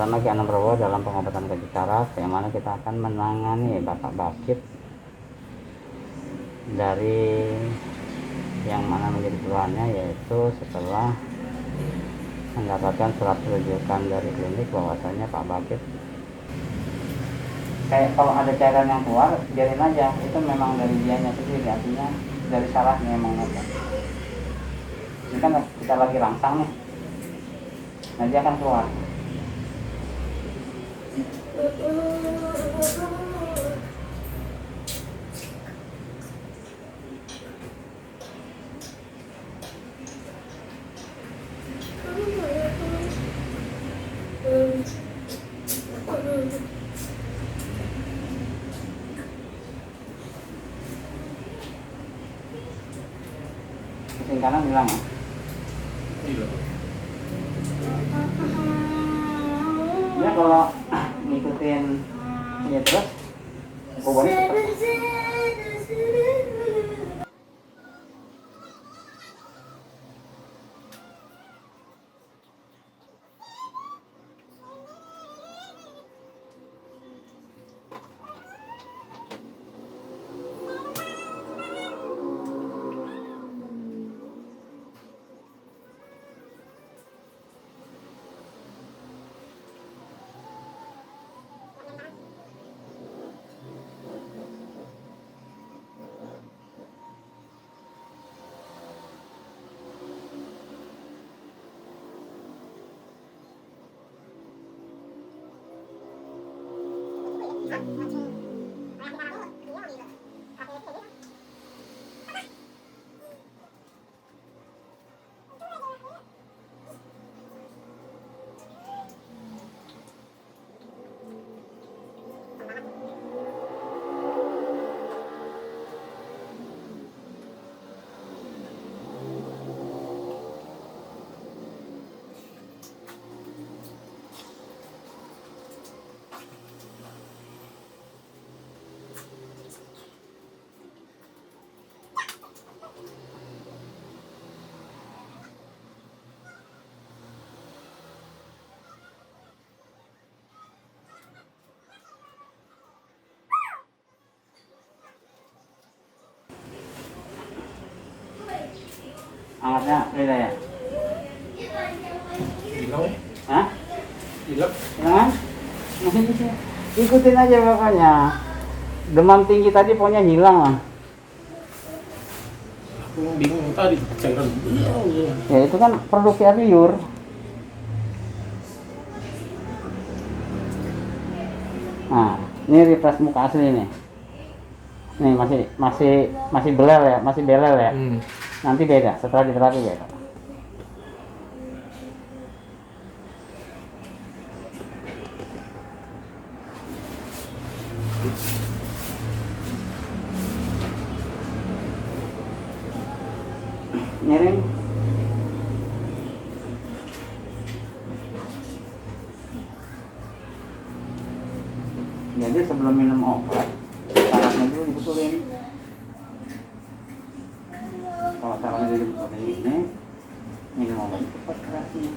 bersama Ki Anam Prabowo dalam pengobatan kunci saraf, yang mana kita akan menangani Bapak Bakit dari yang mana menjadi keluhannya, yaitu setelah mendapatkan surat rujukan dari klinik bahwasanya Pak Bakit kayak kalau ada cairan yang keluar biarin aja, itu memang dari dianya sendiri, artinya dari sarafnya emang apa. Ini kan kita lagi rangsang nih, nanti akan keluar. Pusing kanan hilang ya? Ya kalau ngikutin ini terus bobotnya cepet. Angatnya beda ya? Hilang ya? Hah? Hilang? Jangan? Ikutin aja pokoknya. Demam tinggi tadi pokoknya hilang lah. Aku bingung tadi cairan. Ya itu kan produksi air liur. Nah, ini refresh muka asli nih. Nih masih belel ya, masih belel ya. Nanti beda, setelah diterapi beda. Miring. Jadi sebelum minum obat, sarafnya dulu dibetulin. Kalau sarafnya dibetulin ini, minum obat cepat kerasnya.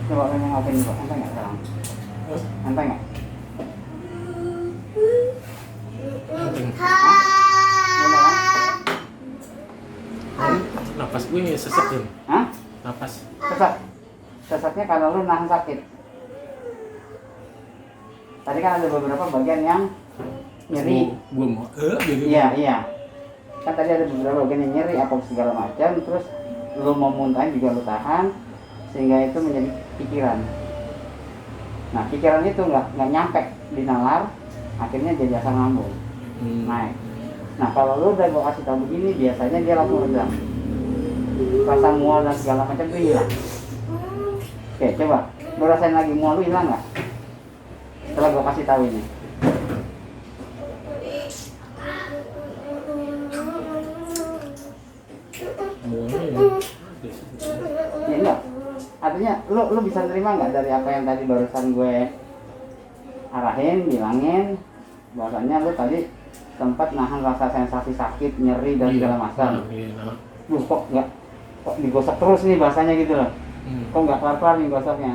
Coba pengen ngopi nih Pak, enteng nggak sekarang? Enteng nggak? Penting. Beda kan? Napas gue sesek kan? Hah? Napas. Sesak. Sesaknya kalau lu nahan sakit. Tadi kan ada beberapa bagian yang nyeri. Gue mau jadi. Iya. Kan tadi ada beberapa bagian yang nyeri apa segala macam, terus lu mau muntahin juga lu tahan, sehingga itu menjadi pikiran. Nah pikiran itu nggak nyampe di nalar, akhirnya jadi asam lambung naik. Nah kalau lu udah gua kasih tahu begini, biasanya dia langsung redam, rasa mual dan segala macam itu hilang. Oke, coba lu rasain lagi, mual lu hilang nggak setelah gua kasih tahu ini? Ya enggak. Artinya lu bisa terima nggak dari apa yang tadi barusan gue arahin, bilangin bahwasanya lu tadi sempat nahan rasa sensasi sakit, nyeri dan segala macam. Lu kok digosok terus nih bahasanya gitu loh. Kok nggak kelar-kelar nih gosoknya.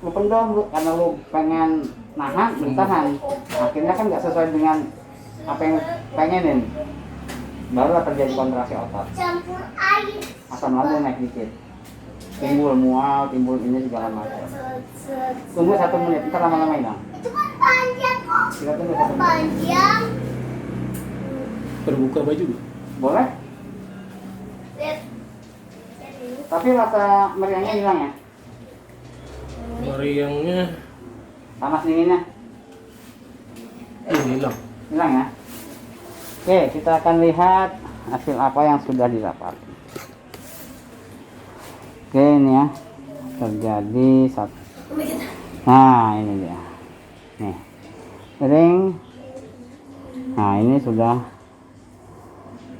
Lu pendam lu karena lu pengen nahan, tahan. Akhirnya kan nggak sesuai dengan apa yang pengenin. Barulah terjadi kontraksi otot. Asam lambung naik dikit. Timbul mual, timbul ini segala macam. Tunggu 1 menit, ntar lama-lama hilang. Itu kan panjang kok. Kita tunggu 1 menit. Panjang. Terbuka baju. Boleh? Lihat. Tapi rasa meriangnya hilang ya? Meriangnya Panas dinginnya hilang. hilang ya? Oke, kita akan lihat hasil apa yang sudah didapat. Oke, ini ya terjadi satu. Nah ini dia nih ring. Nah ini sudah,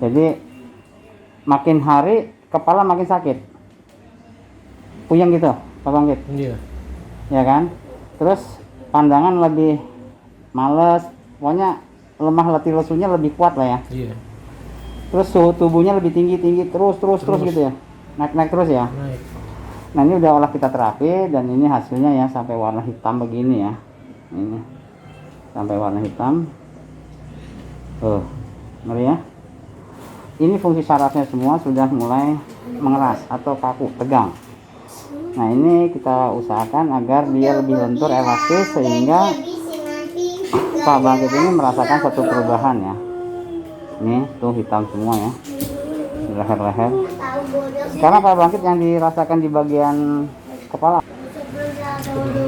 jadi makin hari kepala makin sakit, puyeng gitu Pak Bangkit. Iya. Ya kan, terus pandangan lebih males, pokoknya lemah letih lesunya lebih kuat lah ya. Iya. Terus suhu tubuhnya lebih tinggi terus gitu ya, naik terus ya. Naik. Nah ini udah olah kita terapi dan ini hasilnya ya, sampai warna hitam begini ya. Ini sampai warna hitam. Ngeri ya. Ini fungsi sarafnya semua sudah mulai mengeras atau kaku, tegang. Nah ini kita usahakan agar dia lebih lentur, elastis, sehingga Pak Bangkit ini merasakan satu perubahan ya. Ini tuh hitam semua ya, di leher-leher. Sekarang Pak Bangkit yang dirasakan di bagian kepala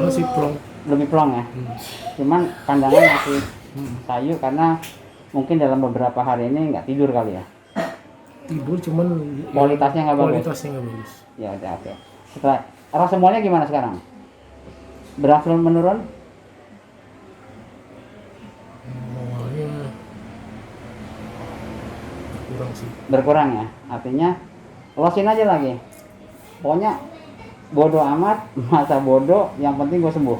Masih plong. lebih plong ya. Cuman pandangan masih sayu karena mungkin dalam beberapa hari ini nggak tidur kali ya. Tidur cuman Kualitasnya nggak bagus. Kualitasnya nggak bagus. Ya udah, oke. Setelah rasa mualnya gimana sekarang? Berangsur menurun? Awalnya kurang sih. Berkurang ya. Artinya losin aja lagi. Pokoknya bodoh amat, masa bodoh, yang penting gue sembuh.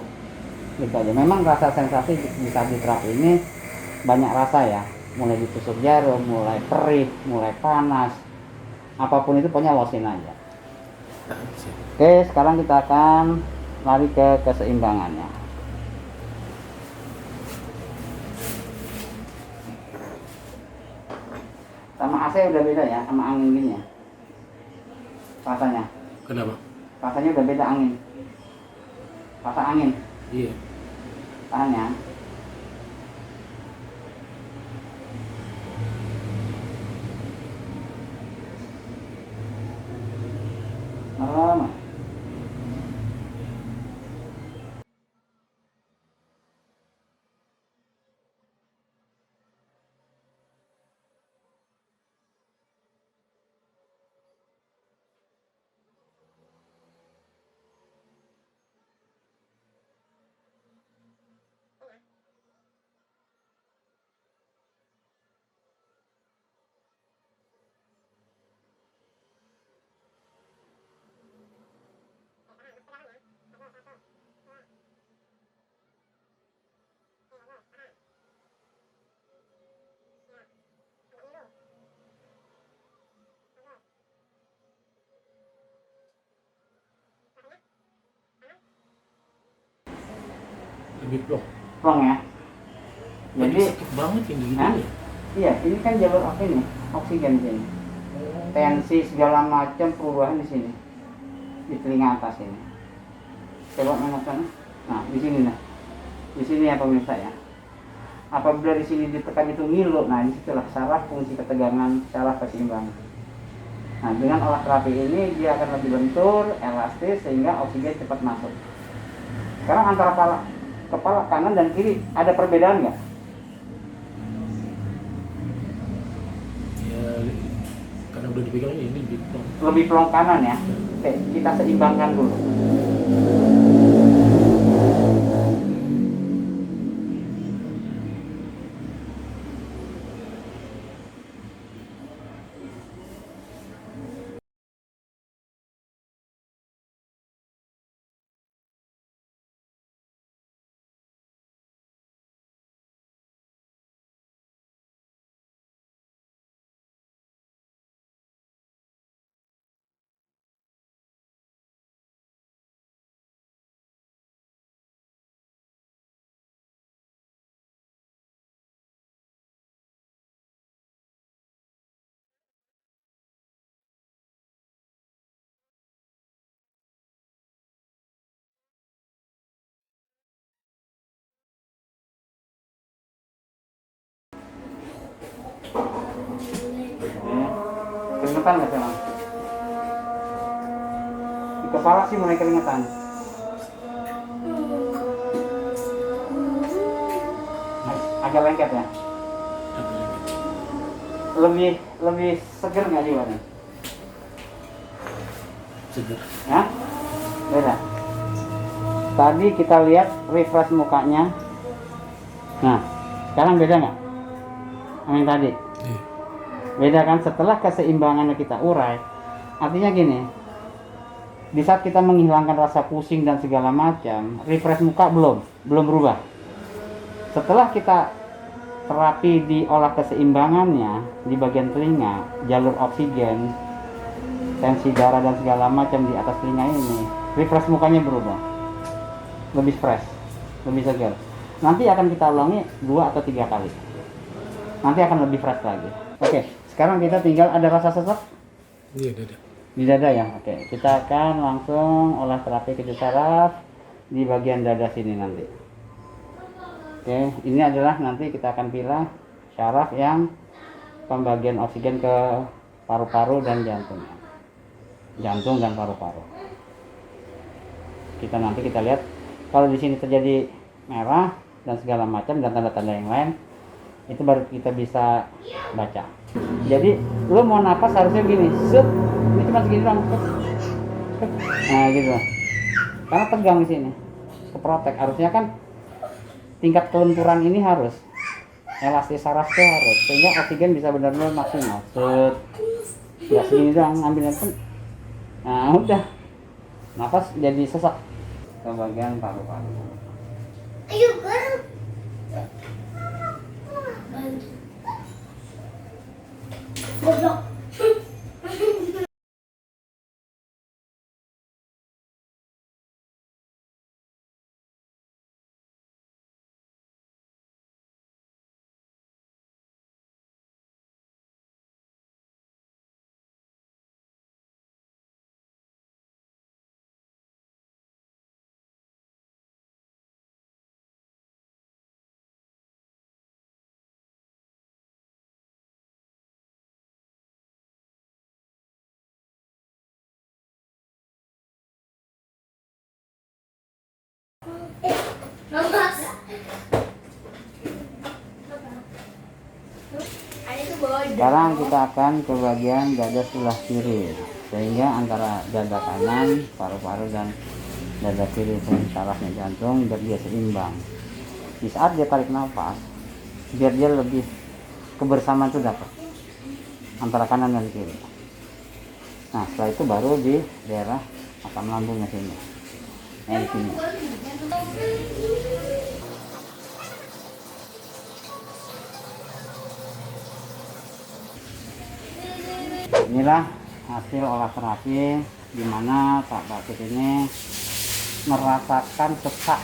Gitu aja. Memang rasa sensasi di saat di terapi ini banyak rasa ya. Mulai ditusuk jarum, mulai perih, mulai panas. Apapun itu pokoknya losin aja. Oke, sekarang kita akan lari ke keseimbangannya. Sama AC udah beda ya, sama angin gini ya. Rasanya. Kenapa? Rasanya udah beda angin. Rasa angin. Iya. Tahan ya. Lama. lebih plong. plong ya. Jadi sakit banget ini gitu Hah? ya. iya, ini kan jalur ini oksigen di sini. Tensi segala macam perubahan di sini, di telinga atas ini. Coba menekan. Nah, di sini nah, di sini ya pemirsa ya. Apabila di sini ditekan itu ngilu, nah disitulah saraf fungsi ketegangan, saraf keseimbangan. Nah, dengan olah terapi ini dia akan lebih lentur, elastis sehingga oksigen cepat masuk. Sekarang antara kepala kanan dan kiri ada perbedaan nggak? Ya karena udah dipegang ini lebih plong. Lebih plong kanan ya. Oke, kita seimbangkan dulu. Keringetan nggak sekarang? Di kepala sih mulai keringetan. Agak lengket ya. Lebih seger nggak jiwanya? Seger. Ya, beda. Tadi kita lihat refresh mukanya. Nah, sekarang beda nggak? Sama yang tadi. Iya. Beda kan, setelah keseimbangannya kita urai. Artinya gini, di saat kita menghilangkan rasa pusing dan segala macam, refresh muka belum berubah. Setelah kita terapi di olah keseimbangannya di bagian telinga, jalur oksigen, tensi darah dan segala macam di atas telinga ini, refresh mukanya berubah, lebih fresh, lebih segar. Nanti akan kita ulangi 2 atau 3 kali. Nanti akan lebih fresh lagi. Oke, sekarang kita tinggal ada rasa sesak Iya, dada. di dada ya. Oke, kita akan langsung olah terapi kejut saraf di bagian dada sini nanti. Oke, ini adalah nanti kita akan pilih syaraf yang pembagian oksigen ke paru-paru dan jantung. Jantung dan paru-paru. Kita lihat kalau di sini terjadi merah dan segala macam dan tanda-tanda yang lain, itu baru kita bisa baca. Jadi lu mau napas harusnya gini, set, ini cuma segini doang, set, set. Nah gitu, karena tegang di sini, keprotek. Harusnya kan tingkat kelenturan ini harus, elastis sarafnya harus, sehingga oksigen bisa benar-benar maksimal. Set, nggak segini doang, ambilnya pun, nah udah, napas jadi sesak ke bagian paru-paru. Ayo kan. Goblok. Lepas. Sekarang kita akan ke bagian dada sebelah kiri, sehingga antara dada kanan, paru-paru dan dada kiri itu sarafnya jantung biar dia seimbang. Di saat dia tarik nafas, biar dia lebih kebersamaan itu dapat antara kanan dan kiri. Nah setelah itu baru di daerah asam lambungnya sini, di sini. Inilah hasil olah terapi di mana Pak Bakit ini merasakan sesak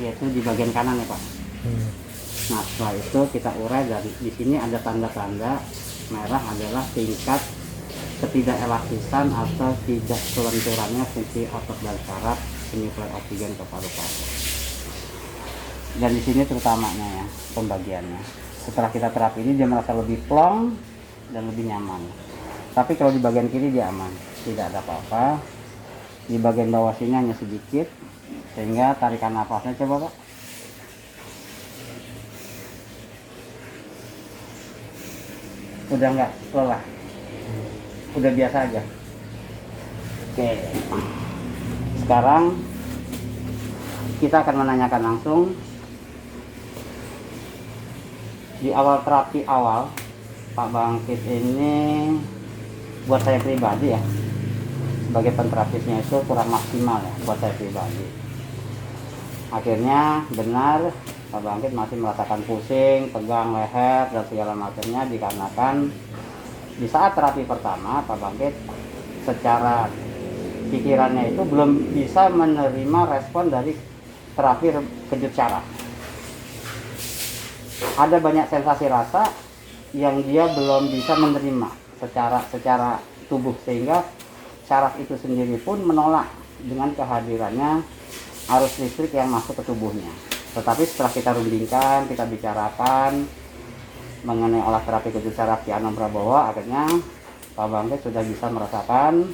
yaitu di bagian kanan ya Pak. Nah setelah itu kita urai dari di sini ada tanda-tanda merah adalah tingkat ketidakelastisan atau tidak kelenturannya fungsi otot dan saraf penyuplai oksigen ke paru-paru. Dan di sini terutamanya ya pembagiannya. Setelah kita terapi ini dia merasa lebih plong dan lebih nyaman. Tapi kalau di bagian kiri dia aman, tidak ada apa-apa. Di bagian bawah sini hanya sedikit, sehingga tarikan nafasnya coba Pak. Udah nggak lelah, udah biasa aja. Oke, sekarang kita akan menanyakan langsung di awal terapi awal Pak Bangkit ini, buat saya pribadi ya sebagai penterapisnya itu kurang maksimal ya buat saya pribadi. Akhirnya benar Pak Bangkit masih merasakan pusing, tegang leher dan segala macamnya dikarenakan di saat terapi pertama Pak Bangkit secara pikirannya itu belum bisa menerima respon dari terapi kejut syaraf. Ada banyak sensasi rasa yang dia belum bisa menerima secara tubuh, sehingga syaraf itu sendiri pun menolak dengan kehadirannya arus listrik yang masuk ke tubuhnya. Tetapi setelah kita rundingkan, kita bicarakan mengenai olah terapi kejut syaraf Ki Anom Prabowo, akhirnya Pak Bangkit sudah bisa merasakan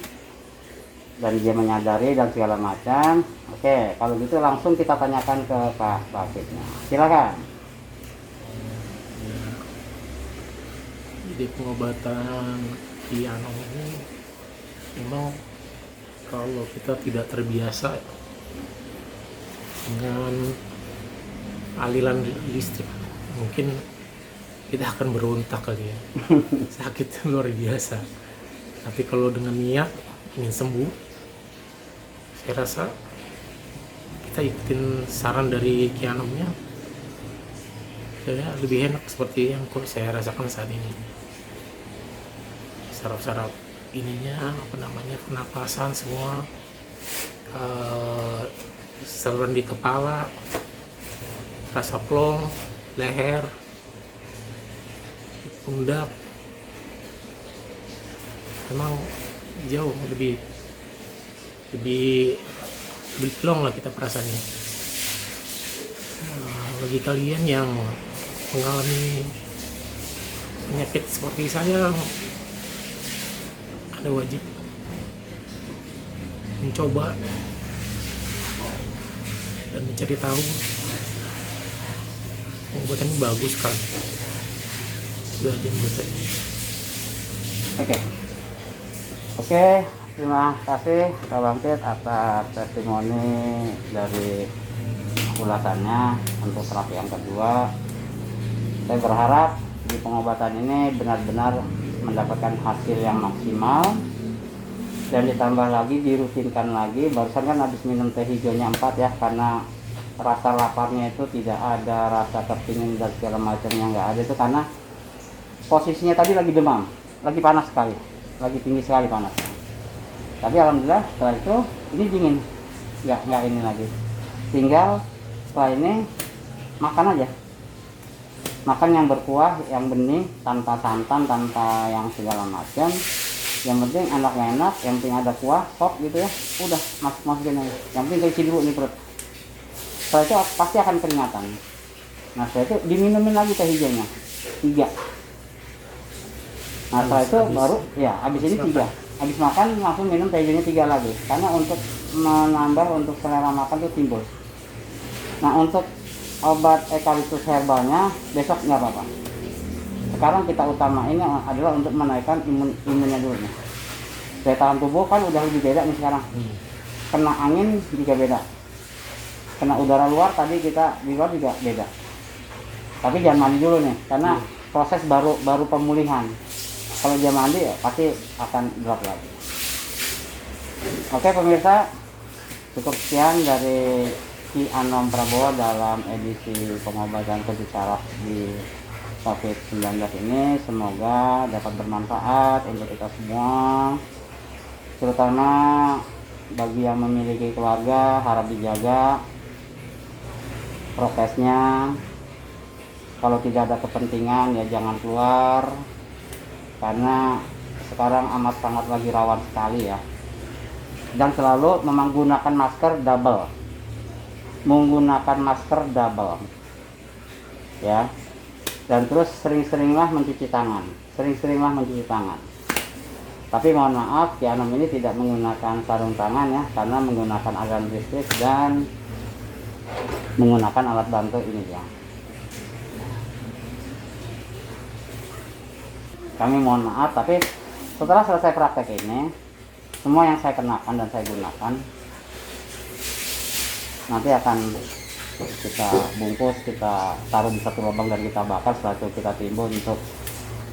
dan dia menyadari dan segala macam. Oke, kalau gitu langsung kita tanyakan ke Pak Bangkitnya. Silakan. Jadi pengobatan Ki Anom ini memang kalau kita tidak terbiasa dengan aliran listrik, mungkin kita akan berontak kali ya. Sakit luar biasa. Tapi kalau dengan niat ingin sembuh, saya rasa kita ikutin saran dari Ki Anomnya, saya lebih enak seperti yang saya rasakan saat ini. Saraf-saraf ininya pernapasan semua, saluran di kepala, rasa plong, leher, pundak, memang jauh lebih plong lah kita perasaannya. Bagi kalian yang mengalami penyakit seperti saya, Anda wajib mencoba dan mencari tahu. Pengobatan ini bagus kan. Sudah aja menurut saya. Oke, terima kasih Pak Bangkit atas testimoni dari ulasannya untuk terapi yang kedua. Saya berharap di pengobatan ini benar-benar mendapatkan hasil yang maksimal dan ditambah lagi, dirutinkan lagi. Barusan kan habis minum teh hijaunya 4 ya, karena rasa laparnya itu tidak ada, rasa kepingin dan segala macamnya nggak ada, itu karena posisinya tadi lagi demam, lagi panas sekali, lagi tinggi sekali panas. Tapi alhamdulillah setelah itu ini dingin, nggak ini lagi. Tinggal setelah ini makan aja, makan yang berkuah, yang bening, tanpa santan, tanpa yang segala macam. Yang penting enak-enak, yang penting ada kuah, sop gitu ya. Udah masukin aja. Yang penting keisi dulu nih perut. Setelah itu pasti akan keringatan. Nah setelah itu diminumin lagi teh hijaunya 3. Nah setelah itu baru ya habis ini 3. Habis makan langsung minum teh hijaunya 3 lagi. Karena untuk menambah untuk selera makan itu timbul. Nah untuk obat eukaliptus herbalnya besok nggak apa-apa. Sekarang kita utamain adalah untuk menaikkan imunnya dulu nih. Daya tahan tubuh kan udah lebih beda nih sekarang. Kena angin juga beda. Kena udara luar tadi kita di luar juga beda. Tapi jangan mandi dulu nih, karena proses baru pemulihan. Kalau dia mandi ya pasti akan drop lagi. Oke pemirsa, cukup sekian dari Ki Anom Prabowo dalam edisi pengobatan kejut syaraf di COVID-19 ini. Semoga dapat bermanfaat untuk kita semua, terutama bagi yang memiliki keluarga, harap dijaga prokesnya. Kalau tidak ada kepentingan ya jangan keluar, karena sekarang amat sangat lagi rawan sekali ya. Dan selalu menggunakan masker double, ya. Dan terus sering-seringlah mencuci tangan, Tapi mohon maaf, Ki Anom ini tidak menggunakan sarung tangan ya, karena menggunakan aliran listrik dan menggunakan alat bantu ini ya. Kami mohon maaf, tapi setelah selesai praktek ini, semua yang saya kenakan dan saya gunakan nanti akan kita bungkus, kita taruh di satu lubang dan kita bakar. Setelah itu kita timbun untuk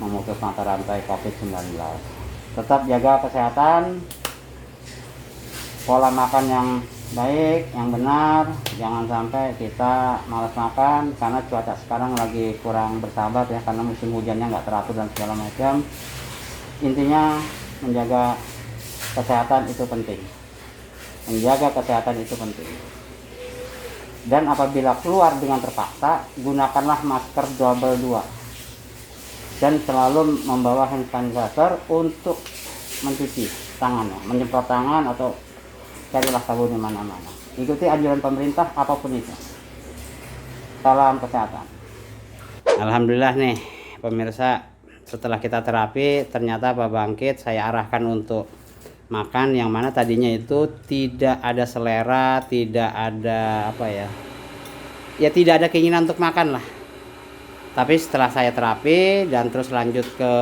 memutus mata rantai COVID-19. Tetap jaga kesehatan, pola makan yang baik, yang benar. Jangan sampai kita malas makan, karena cuaca sekarang lagi kurang bersahabat ya, karena musim hujannya nggak teratur dan segala macam. Intinya menjaga kesehatan itu penting. Dan apabila keluar dengan terpaksa, gunakanlah masker double 2 dan selalu membawa hand sanitizer untuk mencuci tangannya, menyemprot tangan atau carilah sabun di mana-mana. Ikuti anjuran pemerintah apapun itu. Salam kesehatan. Alhamdulillah nih pemirsa, setelah kita terapi ternyata Pak Bangkit saya arahkan untuk makan, yang mana tadinya itu tidak ada selera, tidak ada tidak ada keinginan untuk makan lah. Tapi setelah saya terapi dan terus lanjut ke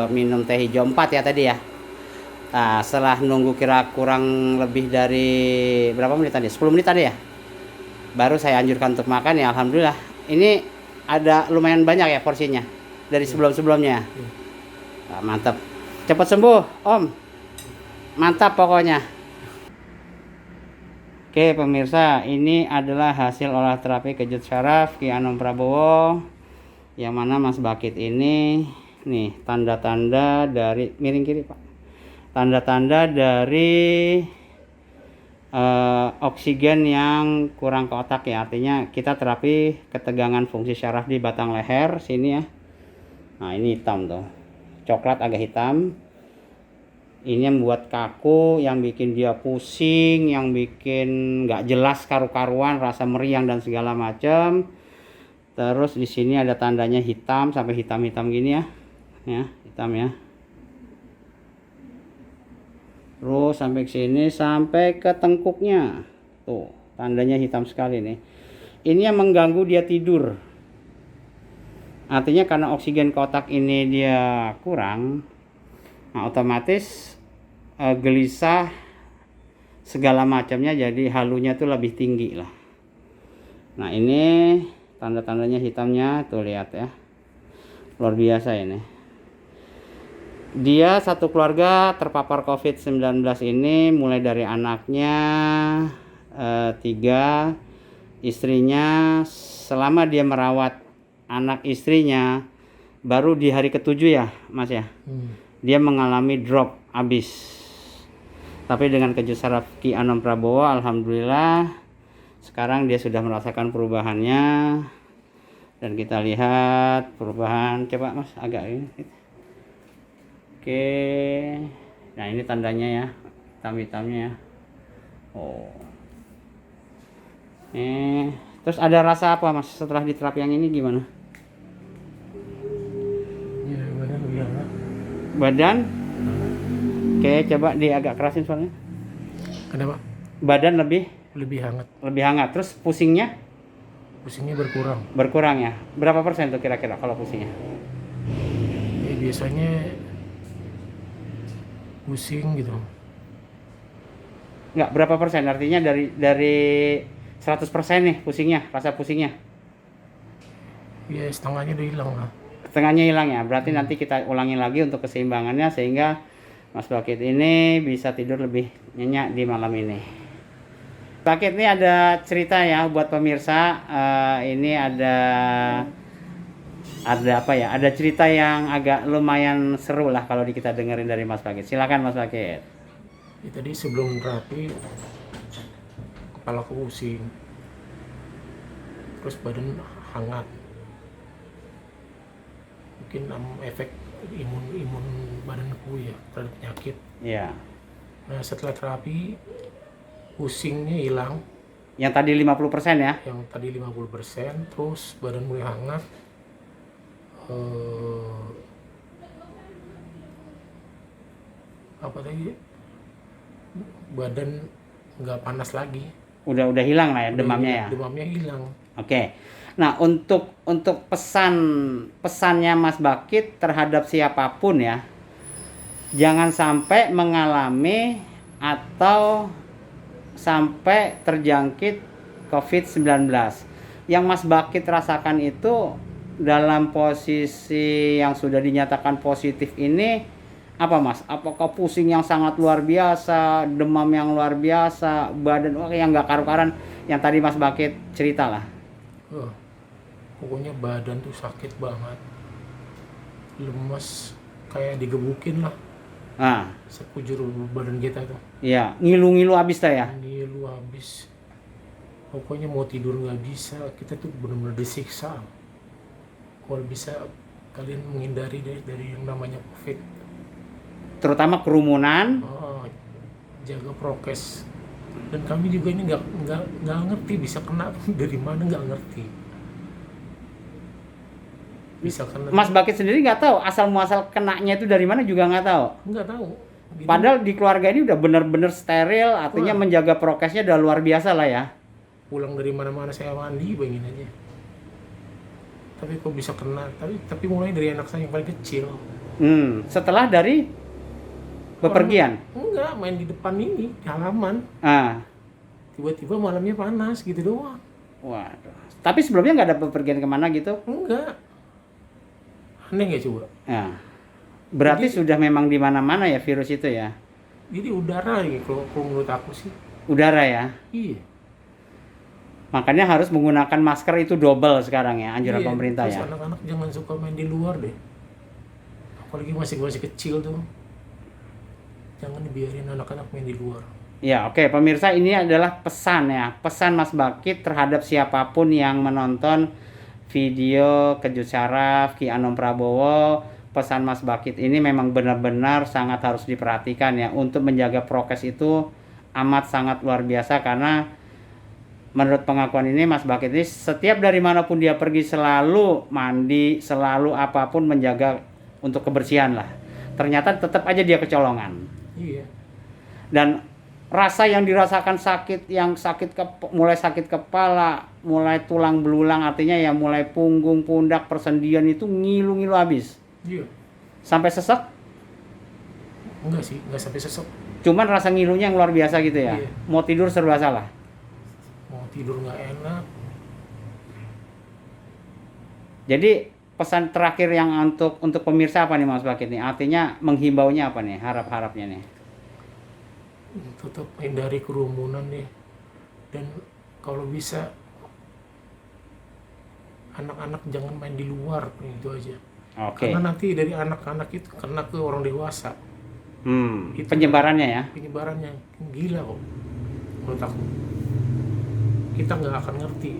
minum teh hijau 4 ya tadi ya. Nah, setelah nunggu kurang lebih dari berapa menit tadi? 10 menit tadi ya. Baru saya anjurkan untuk makan ya, alhamdulillah. Ini ada lumayan banyak ya porsinya dari sebelum-sebelumnya. Nah, mantap. Cepat sembuh, Om. Mantap pokoknya. Oke pemirsa, ini adalah hasil olah terapi kejut syaraf Ki Anom Prabowo, yang mana Mas Bakit ini nih tanda-tanda dari, miring kiri Pak, tanda-tanda dari oksigen yang kurang ke otak ya. Artinya kita terapi ketegangan fungsi syaraf di batang leher sini ya. Nah ini hitam tuh, coklat agak hitam. Ini yang membuat kaku, yang bikin dia pusing, yang bikin nggak jelas karu-karuan, rasa meriang dan segala macam. Terus di sini ada tandanya hitam, sampai hitam-hitam gini ya, hitam ya. Terus sampai ke sini, sampai ke tengkuknya, tuh tandanya hitam sekali nih. Ini yang mengganggu dia tidur. Artinya karena oksigen ke otak ini dia kurang. Nah, otomatis gelisah segala macamnya, jadi halunya tuh lebih tinggi lah. Nah ini tanda-tandanya hitamnya tuh, lihat ya, luar biasa ini. Dia satu keluarga terpapar COVID-19 ini, mulai dari anaknya 3, istrinya. Selama dia merawat anak istrinya, baru di hari ke-7 ya Mas ya, dia mengalami drop habis. Tapi dengan kejut syaraf Ki Anom Prabowo, alhamdulillah sekarang dia sudah merasakan perubahannya. Dan kita lihat perubahan, coba Mas agak ini. Oke, nah ini tandanya ya, hitam-hitamnya ya. Oh, terus ada rasa apa Mas setelah diterapi yang ini, gimana? Ya, badan lebih hangat. Badan? Oke, coba di agak kerasin soalnya. Kenapa? Badan lebih Hangat. Lebih hangat. Terus pusingnya? Pusingnya berkurang. Berkurang ya. Berapa persen tuh kira-kira kalau pusingnya? Ya, biasanya pusing gitu. Enggak, berapa persen? Artinya dari 100% nih pusingnya, rasa pusingnya. Ya, setengahnya udah hilang lah. Setengahnya hilang ya. Berarti nanti kita ulangi lagi untuk keseimbangannya, sehingga Mas Bakit ini bisa tidur lebih nyenyak di malam ini. Bakit ini ada cerita ya buat pemirsa. Ini ada apa ya? Ada cerita yang agak lumayan seru lah kalau kita dengerin dari Mas Bakit. Silakan Mas Bakit. Ya, tadi sebelum terapi kepala aku pusing. terus badan hangat, mungkin efek imun badanku ya terhadap penyakit. Iya. Nah setelah terapi pusingnya hilang, Yang tadi 50% ya? yang tadi 50%, terus badan mulai hangat. Apa tadi, badan nggak panas lagi, Udah hilang lah ya demamnya ya. demamnya hilang. Oke. Nah, untuk pesannya Mas Bakit terhadap siapapun ya. Jangan sampai mengalami atau sampai terjangkit COVID-19. Yang Mas Bakit rasakan itu dalam posisi yang sudah dinyatakan positif ini apa Mas? Apakah pusing yang sangat luar biasa, demam yang luar biasa, badan yang nggak karu-karan yang tadi Mas Bakit cerita lah? Pokoknya badan tuh sakit banget, lemes, kayak digebukin lah. Nah, Sekujur badan kita tuh iya, ngilu-ngilu abis dah ya. ngilu habis. Pokoknya mau tidur nggak bisa, kita tuh benar-benar disiksa. Kalau bisa kalian menghindari dari yang namanya COVID. Terutama kerumunan. Jaga prokes. Dan kami juga ini nggak ngerti bisa kena dari mana, nggak ngerti. Bisa kena. Mas Bakit sendiri nggak tahu asal muasal kenanya itu dari mana juga nggak tahu. Nggak tahu. Gitu. Padahal di keluarga ini udah bener-bener steril, artinya Wah. menjaga prokesnya udah luar biasa lah ya. Pulang dari mana-mana saya mandi, bayangin aja. Tapi kok bisa kena? Tapi mulai dari anak saya yang paling kecil. Setelah dari bepergian. Enggak, main di depan ini, di halaman. Tiba-tiba malamnya panas gitu doang. Waduh. Tapi sebelumnya nggak ada bepergian kemana gitu? Enggak. Aneh nggak coba? Ya. Berarti Jadi- sudah memang di mana-mana ya virus itu ya? Jadi udara nih kalau menurut aku sih. Udara ya? Iya. Makanya harus menggunakan masker itu double sekarang ya, anjuran Iya, pemerintah terus ya. anak-anak jangan suka main di luar deh. Apalagi masih kecil tuh. Jangan dibiarin anak-anak main di luar. Ya, oke, pemirsa, ini adalah pesan ya. Pesan Mas Bakit terhadap siapapun yang menonton video Kejut Syaraf Ki Anom Prabowo. Pesan Mas Bakit ini memang benar-benar sangat harus diperhatikan ya. Untuk menjaga prokes itu amat sangat luar biasa, karena menurut pengakuan ini Mas Bakit ini setiap dari manapun dia pergi selalu mandi, selalu apapun menjaga untuk kebersihan lah. Ternyata tetap aja dia kecolongan. Iya. Dan rasa yang dirasakan sakit, mulai sakit kepala, mulai tulang belulang, artinya ya mulai punggung, pundak, persendian itu ngilu-ngilu habis. Iya. Sampai sesek, Enggak sih, enggak sampai sesek. cuman rasa ngilunya yang luar biasa gitu ya. Iya. Mau tidur serba salah. Mau tidur nggak enak. Jadi pesan terakhir yang untuk pemirsa apa nih Mas Bakit nih? Artinya menghimbaunya apa nih? Harapnya nih. Tetap hindari kerumunan nih. Dan kalau bisa anak-anak jangan main di luar, itu aja. Oke. Karena nanti dari anak-anak itu kena ke orang dewasa. Itu Penyebarannya ya. penyebarannya gila kok menurut aku. Kita nggak akan ngerti